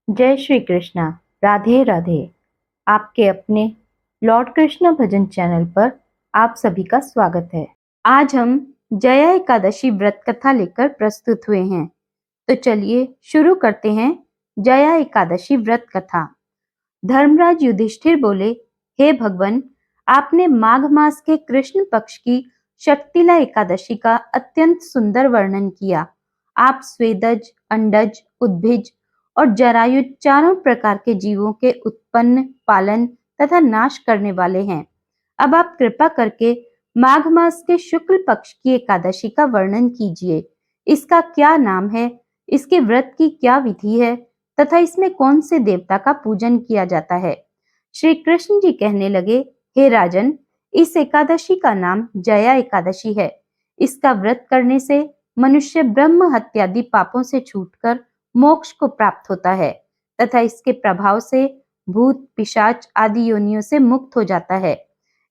जय श्री कृष्णा। राधे राधे। आपके अपने लॉर्ड कृष्ण भजन चैनल पर आप सभी का स्वागत है। आज हम जया एकादशी व्रत कथा लेकर प्रस्तुत हुए हैं। तो चलिए शुरू करते हैं जया एकादशी व्रत कथा। धर्मराज युधिष्ठिर बोले, हे भगवान, आपने माघ मास के कृष्ण पक्ष की शक्तिला एकादशी का अत्यंत सुंदर वर्णन किया। आप स्वेदज, अंडज, उद्भिज और जरायु चारों प्रकार के जीवों के उत्पन्न, पालन तथा नाश करने वाले हैं। अब आप कृपा करके माघ मास के शुक्ल पक्ष की एकादशी का वर्णन कीजिए। इसका क्या नाम है, इसके व्रत की क्या विधि है तथा इसमें कौन से देवता का पूजन किया जाता है। श्री कृष्ण जी कहने लगे, हे राजन, इस एकादशी का नाम जया एकादशी है। इसका व्रत करने से मनुष्य ब्रह्म हत्यादि पापों से छूटकर मोक्ष को प्राप्त होता है तथा इसके प्रभाव से भूत, पिशाच आदि योनियों से मुक्त हो जाता है।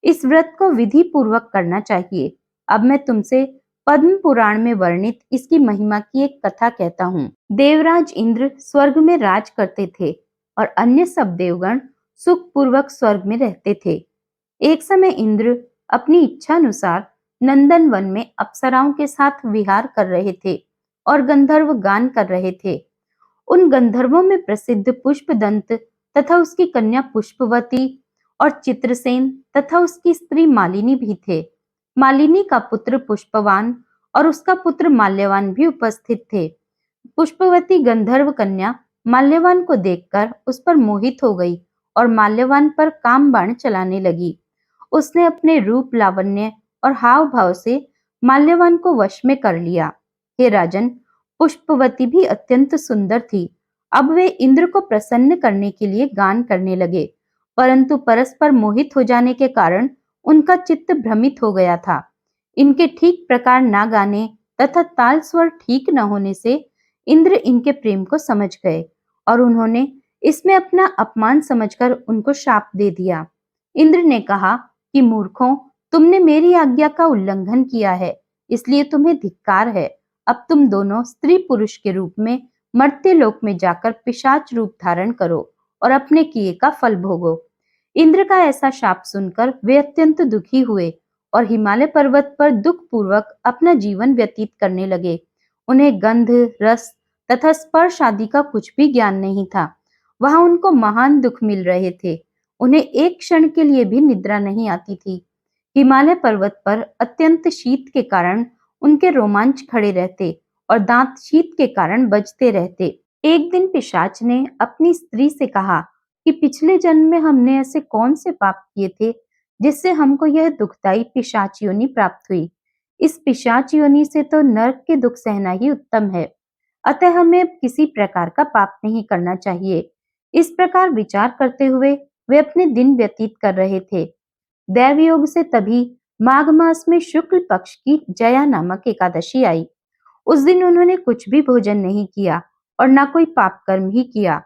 इस व्रत को विधि पूर्वक करना चाहिए। अब मैं तुमसे पद्म पुराण में वर्णित इसकी महिमा की एक कथा कहता हूँ। देवराज इंद्र स्वर्ग में राज करते थे और अन्य सब देवगण सुख पूर्वक स्वर्ग में रहते थे। एक समय इंद्र अपनी इच्छा अनुसार नंदन वन में अप्सराओं के साथ विहार कर रहे थे और गंधर्व गान कर रहे थे। उन गंधर्वों में प्रसिद्ध पुष्पदंत तथा उसकी कन्या पुष्पवती और चित्रसेन तथा उसकी स्त्री मालिनी भी थे। मालिनी का पुत्र पुष्पवान और उसका पुत्र माल्यवान भी उपस्थित थे। पुष्पवती गंधर्व कन्या माल्यवान को देखकर उस पर मोहित हो गई और माल्यवान पर काम बाण चलाने लगी। उसने अपने रूप, लावण्य और हाव भाव से माल्यवान को वश में कर लिया। हे राजन, पुष्पवती भी अत्यंत सुंदर थी। अब वे इंद्र को प्रसन्न करने के लिए गान करने लगे, परंतु परस्पर मोहित हो जाने के कारण उनका चित्त भ्रमित हो गया था। इनके ठीक प्रकार ना गाने तथा ताल स्वर ठीक न होने से इंद्र इनके प्रेम को समझ गए और उन्होंने इसमें अपना अपमान समझकर उनको शाप दे दिया। इंद्र ने कहा कि मूर्खों, तुमने मेरी आज्ञा का उल्लंघन किया है, इसलिए तुम्हें धिक्कार है। अब तुम दोनों स्त्री पुरुष के रूप में मर्त्य लोक में जाकर पिशाच रूप धारण करो और अपने किए का फल भोगो। इंद्र का ऐसा शाप सुनकर वे अत्यंत दुखी हुए और हिमालय पर्वत पर दुख पूर्वक अपना जीवन व्यतीत करने लगे। उन्हें गंध, रस तथा स्पर्श आदि का कुछ भी ज्ञान नहीं था। वहां उनको महान दुख मिल रहे थे। उन्हें एक क्षण के लिए भी निद्रा नहीं आती थी। हिमालय पर्वत पर अत्यंत शीत के कारण उनके रोमांच खड़े रहते और दांत शीत के कारण बजते रहते। एक दिन पिशाच ने अपनी स्त्री से कहा कि पिछले जन्म में हमने ऐसे कौन से पाप किए थे जिससे हमको यह दुखदाई पिशाच योनि प्राप्त हुई। इस पिशाच योनि से तो नरक के दुख सहना ही उत्तम है। अतः हमें अब किसी प्रकार का पाप नहीं करना चाहिए। इस प्रकार विचार करते हुए वे अपने दिन व्यतीत कर रहे थे। दैव योग से तभी माघ मास में शुक्ल पक्ष की जया नामक एकादशी आई। उस दिन उन्होंने कुछ भी भोजन नहीं किया और ना कोई पाप कर्म ही किया।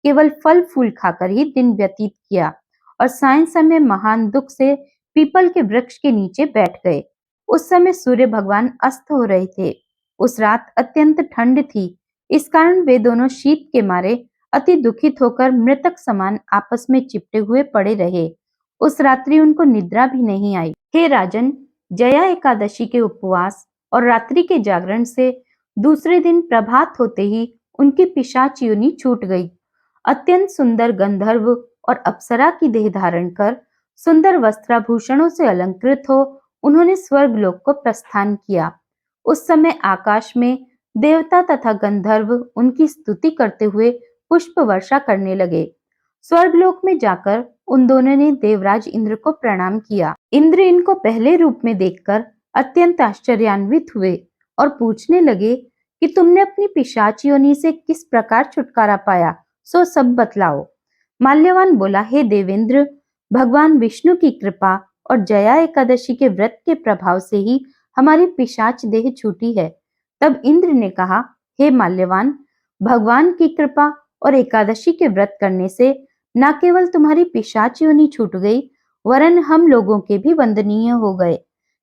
केवल फल फूल खाकर ही दिन व्यतीत किया और सायं समय महान दुख से पीपल के वृक्ष के नीचे बैठ गए। उस समय सूर्य भगवान अस्त हो रहे थे। उस रात अत्यंत ठंड थी। इस कारण वे दोनों शीत के मारे अति दुखित होकर मृतक समान आपस में चिपटे हुए पड़े रहे। उस रात्रि उनको निद्रा भी नहीं आई। हे राजन, जया एकादशी के उपवास और रात्रि के जागरण से दूसरे दिन प्रभात होते ही उनकी पिशाच योनि छूट गई। अत्यंत सुंदर गंधर्व और अप्सरा की देह धारण कर सुंदर वस्त्राभूषणों से अलंकृत हो उन्होंने स्वर्ग लोक को प्रस्थान किया। उस समय आकाश में देवता तथा गंधर्व उनकी स्तुति करते हुए पुष्प वर्षा करने लगे। स्वर्गलोक में जाकर उन दोनों ने देवराज इंद्र को प्रणाम किया। इंद्र इनको पहले रूप में देखकर अत्यंत आश्चर्यान्वित हुए और पूछने लगे कि तुमने अपनी पिशाच योनि से किस प्रकार छुटकारा पाया, सो सब बतलाओ। माल्यवान बोला, हे देवेंद्र, भगवान विष्णु की कृपा और जया एकादशी के व्रत के प्रभाव से ही हमारी पिशाच देह छूटी है। तब इंद्र ने कहा, हे माल्यवान, भगवान की कृपा और एकादशी के व्रत करने से न केवल तुम्हारी पिशाच योनि छूट गई, वरन हम लोगों के भी वंदनीय हो गए,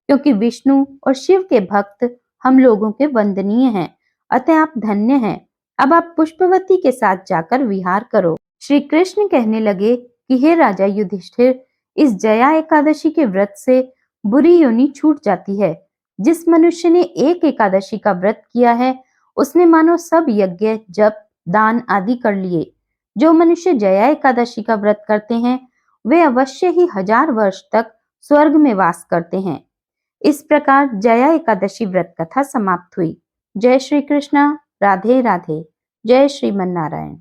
क्योंकि विष्णु और शिव के भक्त हम लोगों के वंदनीय हैं। अतः आप धन्य हैं। अब आप पुष्पवती के साथ जाकर विहार करो। श्री कृष्ण कहने लगे कि हे राजा युधिष्ठिर, इस जया एकादशी के व्रत से बुरी योनि छूट जाती है। जिस मनुष्य ने एक एकादशी का व्रत किया है, उसने मानो सब यज्ञ, जप, दान आदि कर लिए। जो मनुष्य जया एकादशी का व्रत करते हैं, वे अवश्य ही 1000 वर्ष तक स्वर्ग में वास करते हैं। इस प्रकार जया एकादशी व्रत कथा समाप्त हुई। जय श्री कृष्णा। राधे राधे। जय श्रीमन नारायण।